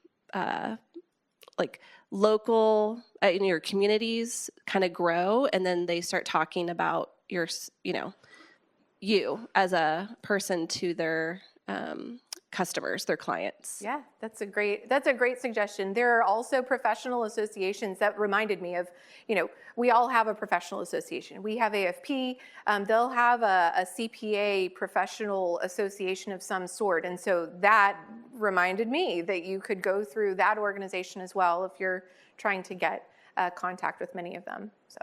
local in your communities kind of grow, and then they start talking about you as a person to their customers, their clients. Yeah, that's a great suggestion. There are also professional associations that reminded me of, we all have a professional association. We have AFP, they'll have a CPA professional association of some sort. And so that reminded me that you could go through that organization as well if you're trying to get contact with many of them. So.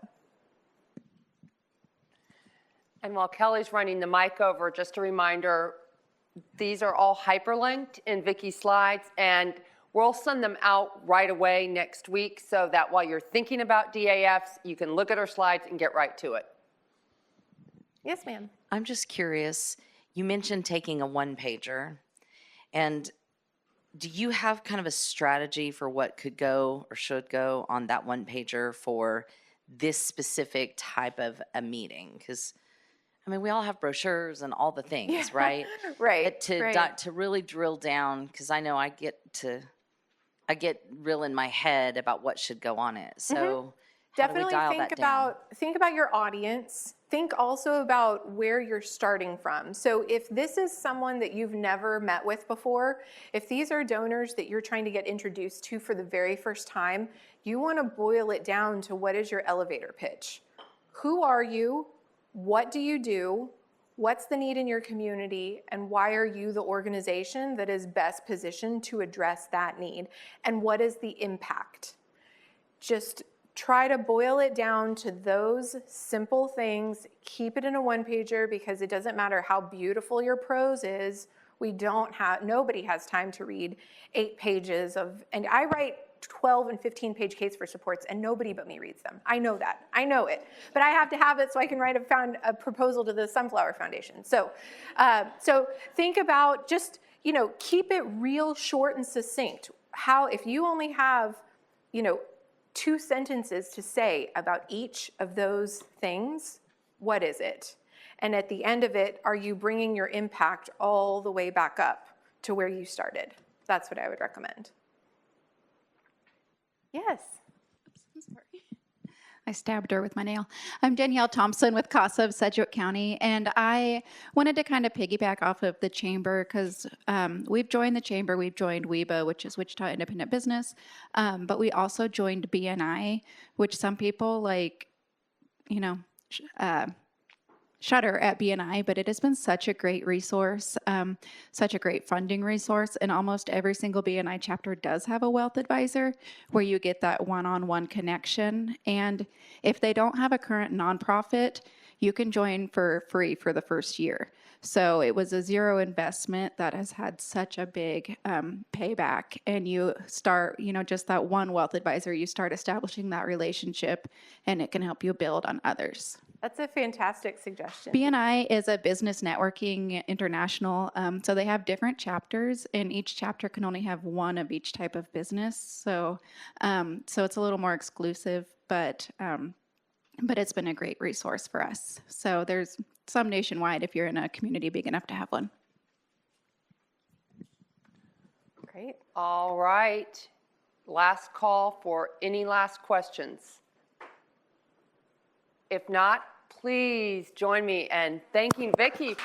And while Kelly's running the mic over, just a reminder, these are all hyperlinked in Vicki's slides, and we'll send them out right away next week so that while you're thinking about DAFs, you can look at our slides and get right to it. Yes, ma'am. I'm just curious, you mentioned taking a one-pager, and do you have kind of a strategy for what could go or should go on that one-pager for this specific type of a meeting? Because we all have brochures and all the things, right? Right. To really drill down, because I know I get real in my head about what should go on it. So definitely think about your audience. Think also about where you're starting from. So if this is someone that you've never met with before, if these are donors that you're trying to get introduced to for the very first time, you want to boil it down to what is your elevator pitch? Who are you? What do you do? What's the need in your community? And why are you the organization that is best positioned to address that need? And what is the impact? Just try to boil it down to those simple things. Keep it in a one-pager because it doesn't matter how beautiful your prose is. Nobody has time to read 8 pages of, and I write 12 and 15-page case for supports, and nobody but me reads them. I know that. I know it. But I have to have it so I can write a proposal to the Sunflower Foundation. So think about just, keep it real short and succinct. If you only have, 2 sentences to say about each of those things, what is it? And at the end of it, are you bringing your impact all the way back up to where you started? That's what I would recommend. Yes. I stabbed her with my nail. I'm Danielle Thompson with CASA of Sedgwick County, and I wanted to kind of piggyback off of the chamber because we've joined the chamber. We've joined WIBA, which is Wichita Independent Business, but we also joined BNI, which some people shudder at BNI, but it has been such a great resource, such a great funding resource, and almost every single BNI chapter does have a wealth advisor where you get that one-on-one connection. And if they don't have a current nonprofit, you can join for free for the first year. So it was a zero investment that has had such a big payback. And you start, just that one wealth advisor, you start establishing that relationship, and it can help you build on others. That's a fantastic suggestion. BNI is a business networking international, so they have different chapters, and each chapter can only have one of each type of business. So it's a little more exclusive, but it's been a great resource for us. So there's some nationwide if you're in a community big enough to have one. Great. All right. Last call for any last questions. If not, please join me in thanking Vicki.